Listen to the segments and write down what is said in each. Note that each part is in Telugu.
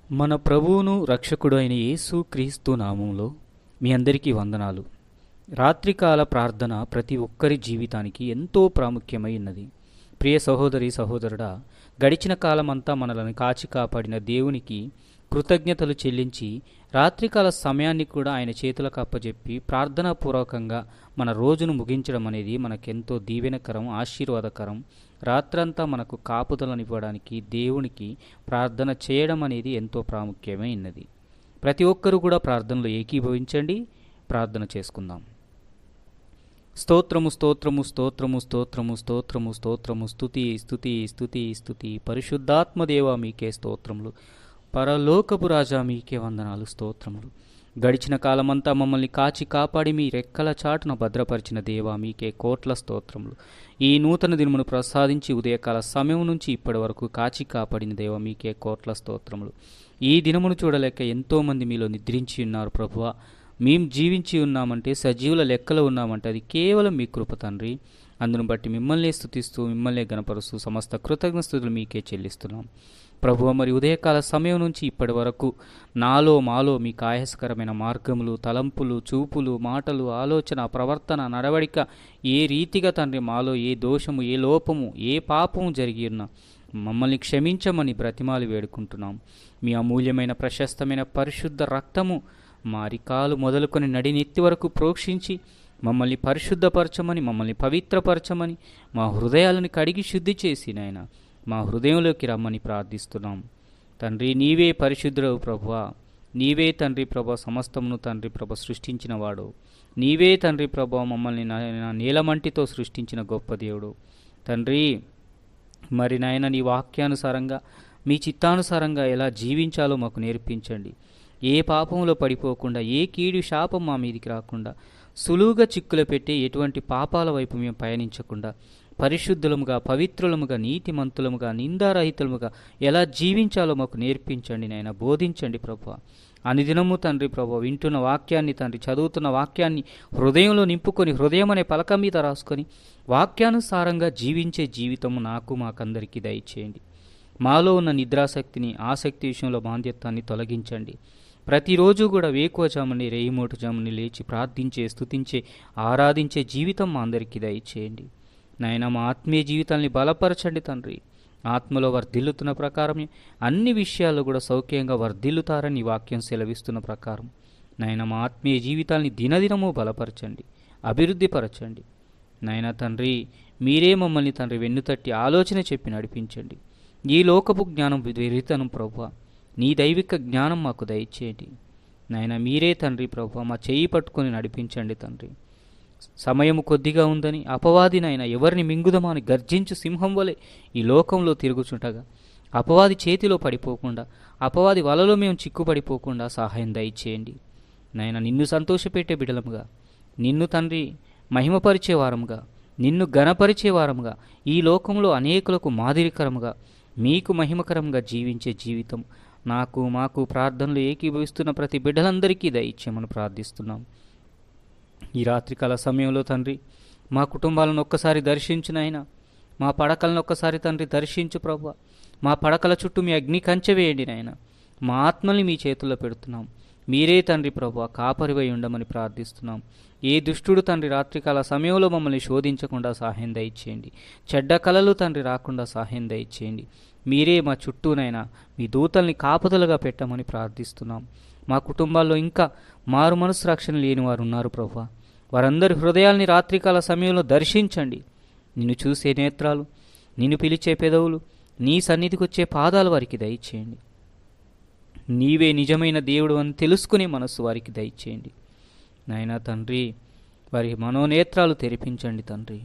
మన ప్రభువును రక్షకుడు అయిన యేసు క్రీస్తు నామంలో మీ అందరికీ వందనాలు. రాత్రికాల ప్రార్థన ప్రతి ఒక్కరి జీవితానికి ఎంతో ప్రాముఖ్యమై ఉన్నది. ప్రియ సహోదరి సహోదరుడా, గడిచిన కాలమంతా మనలను కాచి కాపాడిన దేవునికి కృతజ్ఞతలు చెల్లించి రాత్రికాల సమయాన్ని కూడా ఆయన చేతులకు అప్పజెప్పి ప్రార్థనాపూర్వకంగా మన రోజును ముగించడం అనేది మనకెంతో దీవెనకరం, ఆశీర్వాదకరం. రాత్రంతా మనకు కాపుదలనివ్వడానికి దేవునికి ప్రార్థన చేయడం అనేది ఎంతో ప్రాముఖ్యమైనది. ప్రతి ఒక్కరూ కూడా ప్రార్థనలో ఏకీభవించండి. ప్రార్థన చేసుకుందాం. స్తోత్రము స్తోత్రము స్తోత్రము స్తోత్రము స్తోత్రము స్తోత్రము స్తుతి స్తుతి స్తుతి స్తుతి. పరిశుద్ధాత్మదేవ మీకే స్తోత్రములు. పరలోకపు రాజా మీకే వందనాలు, స్తోత్రములు. గడిచిన కాలమంతా మమ్మల్ని కాచి కాపాడి మీ రెక్కల చాటున భద్రపరిచిన దేవా మీకే కోట్ల స్తోత్రములు. ఈ నూతన దినమును ప్రసాదించి ఉదయకాల సమయం నుంచి ఇప్పటి వరకు కాచి కాపాడిన దేవా మీకే కోట్ల స్తోత్రములు. ఈ దినమును చూడలేక ఎంతోమంది మీలో నిద్రించి ఉన్నారు ప్రభువా. మేం జీవించి ఉన్నామంటే, సజీవుల లెక్కలో ఉన్నామంటే అది కేవలం మీ కృప తండ్రి. అందును బట్టి మిమ్మల్నే స్తుతిస్తూ మిమ్మల్నే గణపరుస్తూ సమస్త కృతజ్ఞతలు మీకే చెల్లిస్తున్నాం ప్రభువా. మరి ఉదయకాల సమయం నుంచి ఇప్పటి వరకు నాలో మాలో మీకు ఆయాసకరమైన మార్గములు, తలంపులు, చూపులు, మాటలు, ఆలోచన, ప్రవర్తన, నడవడిక ఏ రీతిగా తండ్రి మాలో ఏ దోషము, ఏ లోపము, ఏ పాపము జరిగి ఉన్నా మమ్మల్ని క్షమించమని బ్రతిమాలి వేడుకుంటున్నాం. మీ అమూల్యమైన ప్రశస్తమైన పరిశుద్ధ రక్తము మా అరికాలు మొదలుకొని నడినెత్తి వరకు ప్రోక్షించి మమ్మల్ని పరిశుద్ధపరచమని, మమ్మల్ని పవిత్రపరచమని, మా హృదయాలను కడిగి శుద్ధి చేసి నాయన మా హృదయంలోకి రమ్మని ప్రార్థిస్తున్నాం తండ్రి. నీవే పరిశుద్ధుడవు ప్రభువా. నీవే తండ్రి ప్రభా సమస్తమును తండ్రి ప్రభ సృష్టించిన వాడు. నీవే తండ్రి ప్రభా మమ్మల్ని నీలమంటితో సృష్టించిన గొప్ప దేవుడు తండ్రి. మరి నాయన నీ వాక్యానుసారంగా మీ చిత్తానుసారంగా ఎలా జీవించాలో మాకు నేర్పించండి. ఏ పాపంలో పడిపోకుండా, ఏ కీడు శాపం మా మీదికి రాకుండా, సులువుగా చిక్కులు పెట్టి ఎటువంటి పాపాల వైపు మేము పయనించకుండా పరిశుద్ధులముగా, పవిత్రులముగా, నీతిమంతులముగా, నిందారహితులముగా ఎలా జీవించాలో మాకు నేర్పించండి నాయన, బోధించండి ప్రభువా. అనుదినము తండ్రి ప్రభు వింటున్న వాక్యాన్ని తండ్రి, చదువుతున్న వాక్యాన్ని హృదయంలో నింపుకొని, హృదయం అనే పలక మీద రాసుకొని వాక్యానుసారంగా జీవించే జీవితము నాకు మాకందరికీ దయచేయండి. మాలో ఉన్న నిద్రాశక్తిని, ఆసక్తి విషయంలో బాధ్యత్వాన్ని తొలగించండి. ప్రతిరోజు కూడా వేకువజాముని, రేయిమోటు జాముని లేచి ప్రార్థించే, స్తుతించే, ఆరాధించే జీవితం మా అందరికీ దయచేయండి నాయన. మా ఆత్మీయ జీవితాన్ని బలపరచండి తండ్రి. ఆత్మలో వర్ధిల్లుతున్న ప్రకారమే అన్ని విషయాల్లో కూడా సౌఖ్యంగా వర్ధిల్లుతారని వాక్యం సెలవిస్తున్న ప్రకారం నాయన మా ఆత్మీయ జీవితాన్ని దినదినము బలపరచండి, అభివృద్ధిపరచండి నాయన తండ్రి. మీరే మమ్మల్ని తండ్రి వెన్నుతట్టి ఆలోచన చెప్పి నడిపించండి. ఈ లోకపు జ్ఞానం విరితనం ప్రభువా, నీ దైవిక జ్ఞానం మాకు దయచేయండి నాయన. మీరే తండ్రి ప్రభువా మా చేయి పట్టుకొని నడిపించండి తండ్రి. సమయము కొద్దిగా ఉందని అపవాదినైనా ఎవరిని మింగుదమని గర్జించు సింహం వలె ఈ లోకంలో తిరుగుచుంటగా అపవాది చేతిలో పడిపోకుండా, అపవాది వలలో మేము చిక్కుపడిపోకుండా సహాయం దయచేయండి నాయన. నిన్ను సంతోషపెట్టే బిడలముగా, నిన్ను తండ్రి మహిమపరిచే వారముగా, నిన్ను గణపరిచే వారముగా, ఈ లోకంలో అనేకులకు మాదిరికరముగా, మీకు మహిమకరంగా జీవించే జీవితం నాకు మాకు ప్రార్థనలు ఏకీభవిస్తున్న ప్రతి బిడ్డలందరికీ దయచేయమని ప్రార్థిస్తున్నాం. ఈ రాత్రికాల సమయంలో తండ్రి మా కుటుంబాలను ఒక్కసారి దర్శించునైనా, మా పడకలను ఒక్కసారి తండ్రి దర్శించు ప్రభువా. మా పడకల చుట్టూ మీ అగ్ని కంచె వేయండి నాయన. మా ఆత్మల్ని మీ చేతుల్లో పెడుతున్నాం. మీరే తండ్రి ప్రభువా కాపరివై ఉండమని ప్రార్థిస్తున్నాం. ఏ దుష్టుడు తండ్రి రాత్రికాల సమయంలో మమ్మల్ని శోధించకుండా సహాయం దయచేయండి. చెడ్డ కలలు తండ్రి రాకుండా సహాయం దయచేయండి. మీరే మా చుట్టూనైనా మీ దూతల్ని కాపుదలుగా పెట్టమని ప్రార్థిస్తున్నాం. మా కుటుంబాల్లో ఇంకా మారు మనసు రక్షణ లేని వారు ఉన్నారు ప్రభువా. వారందరి హృదయాల్ని రాత్రికాల సమయంలో దర్శించండి. నిన్ను చూసే నేత్రాలు, నిన్ను పిలిచే పెదవులు, నీ సన్నిధికి వచ్చే పాదాలు వారికి దయచేయండి. నీవే నిజమైన దేవుడు అని తెలుసుకునే మనస్సు వారికి దయచేయండి నాయనా తండ్రి. వారి మనోనేత్రాలు తెరిపించండి తండ్రి.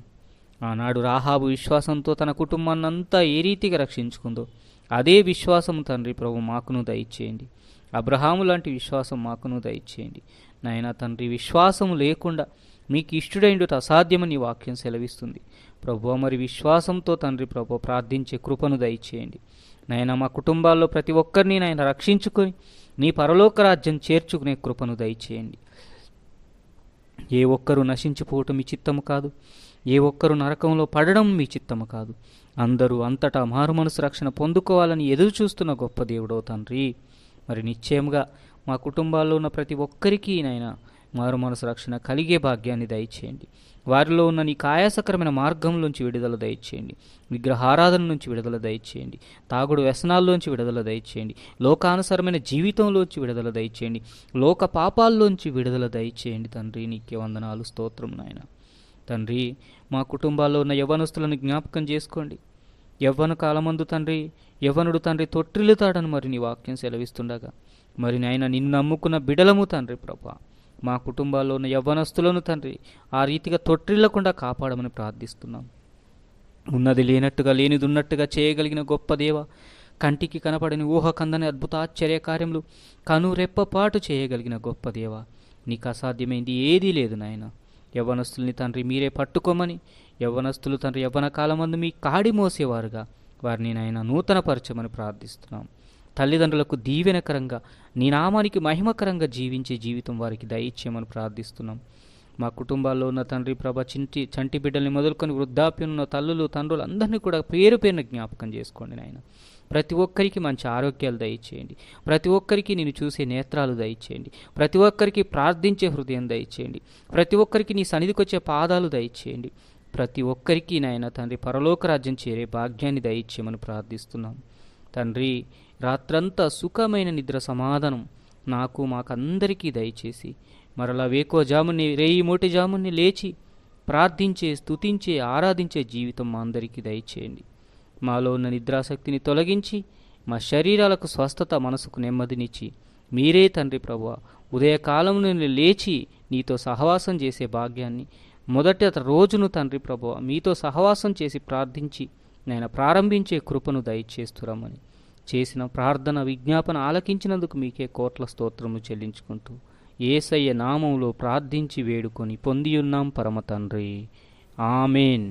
ఆనాడు రాహాబు విశ్వాసంతో తన కుటుంబాన్నంతా ఏ రీతిగా రక్షించుకుందో అదే విశ్వాసము తండ్రి ప్రభు మాకును దయచేయండి. అబ్రహాము లాంటి విశ్వాసం మాకును దయచేయండి నాయనా తండ్రి. విశ్వాసము లేకుండా మీకు ఇష్టడైండుట అసాధ్యమని వాక్యం సెలవిస్తుంది ప్రభు. మరి విశ్వాసంతో తండ్రి ప్రభు ప్రార్థించే కృపను దయచేయండి నాయన. మా కుటుంబాల్లో ప్రతి ఒక్కరిని నాయన రక్షించుకొని నీ పరలోక రాజ్యం చేర్చుకునే కృపను దయచేయండి. ఏ ఒక్కరూ నశించిపోవటం మీ చిత్తము కాదు, ఏ ఒక్కరు నరకంలో పడడం మీ చిత్తము కాదు. అందరూ అంతటా మారు మనసు రక్షణ పొందుకోవాలని ఎదురు చూస్తున్న గొప్ప దేవుడో తండ్రి. మరి నిశ్చయంగా మా కుటుంబాల్లో ఉన్న ప్రతి ఒక్కరికి నాయన మారు మనసు రక్షణ కలిగే భాగ్యాన్ని దయచేయండి. వారిలో ఉన్న నీ ఆయాసకరమైన మార్గంలోంచి విడుదల దయచేయండి. విగ్రహారాధన నుంచి విడుదల దయచేయండి. తాగుడు వ్యసనాల్లోంచి విడుదల దయచేయండి. లోకానుసరమైన జీవితంలోంచి విడుదల దయచేయండి. లోక పాపాల్లోంచి విడుదల దయచేయండి తండ్రి. నీకే వందనాలు, స్తోత్రం నాయన. తండ్రి, మా కుటుంబాల్లో ఉన్న యవ్వనస్తులను జ్ఞాపకం చేసుకోండి. యవ్వన కాలమందు తండ్రి, యవ్వనుడు తండ్రి తొట్టిల్లుతాడని మరి నీ వాక్యం సెలవిస్తుండగా, మరి నాయన నిన్ను నమ్ముకున్న బిడలము తండ్రి ప్రభా, మా కుటుంబాల్లో ఉన్న యవ్వనస్తులను తండ్రి ఆ రీతిగా తొట్టిల్లకుండా కాపాడమని ప్రార్థిస్తున్నాం. ఉన్నది లేనట్టుగా లేనిది ఉన్నట్టుగా చేయగలిగిన గొప్ప దేవ, కంటికి కనపడని ఊహకందని అద్భుత ఆశ్చర్య కార్యములు కనురెప్పపాటు చేయగలిగిన గొప్ప దేవ, నీకు అసాధ్యమైంది ఏదీ లేదు నాయన. యవ్వనస్తుల్ని తండ్రి మీరే పట్టుకోమని, యవ్వనస్తులు తండ్రి యవ్వన కాలమందు మీ కాడి మోసేవారుగా వారిని నాయన నూతనపరచమని ప్రార్థిస్తున్నాం. తల్లిదండ్రులకు దీవెనకరంగా నీ నామానికి మహిమకరంగా జీవించే జీవితం వారికి దయచేయమని ప్రార్థిస్తున్నాం. మా కుటుంబాల్లో ఉన్న తండ్రి ప్రభ చంటి బిడ్డల్ని మొదలుకొని వృద్ధాప్యం ఉన్న తల్లులు తండ్రులు అందరినీ కూడా పేరు పేరున జ్ఞాపకం చేసుకోండి నాయన. ప్రతి ఒక్కరికి మంచి ఆరోగ్యాలు దయచేయండి. ప్రతి ఒక్కరికి నేను చూసే నేత్రాలు దయచేయండి. ప్రతి ఒక్కరికి ప్రార్థించే హృదయం దయచేయండి. ప్రతి ఒక్కరికి నీ సన్నిధికి వచ్చే పాదాలు దయచేయండి. ప్రతి ఒక్కరికి నాయన తండ్రి పరలోక రాజ్యం చేరే భాగ్యాన్ని దయచేయమని ప్రార్థిస్తున్నాం. తండ్రి, రాత్రంతా సుఖమైన నిద్ర సమాధానం నాకు మాకందరికీ దయచేసి మరలా వేకోజాముని రేయి మోటి జాముని లేచి ప్రార్థించే, స్తుతించే, ఆరాధించే జీవితం మా అందరికీ దయచేయండి. మాలో ఉన్న నిద్రాశక్తిని తొలగించి మా శరీరాలకు స్వస్థత, మనసుకు నెమ్మదినిచ్చి మీరే తండ్రి ప్రభువా ఉదయకాలం నుండి లేచి నీతో సహవాసం చేసే భాగ్యాన్ని, మొదటి రోజును తండ్రి ప్రభువా మీతో సహవాసం చేసి ప్రార్థించి నేను ప్రారంభించే కృపను దయచేస్తురమ్మని చేసిన ప్రార్థన విజ్ఞాపన ఆలకించినందుకు మీకే కోట్ల స్తోత్రము చెల్లించుకుంటూ యేసయ్య నామములో ప్రార్థించి వేడుకొని పొందియున్నాం పరమ తండ్రి. ఆమెన్.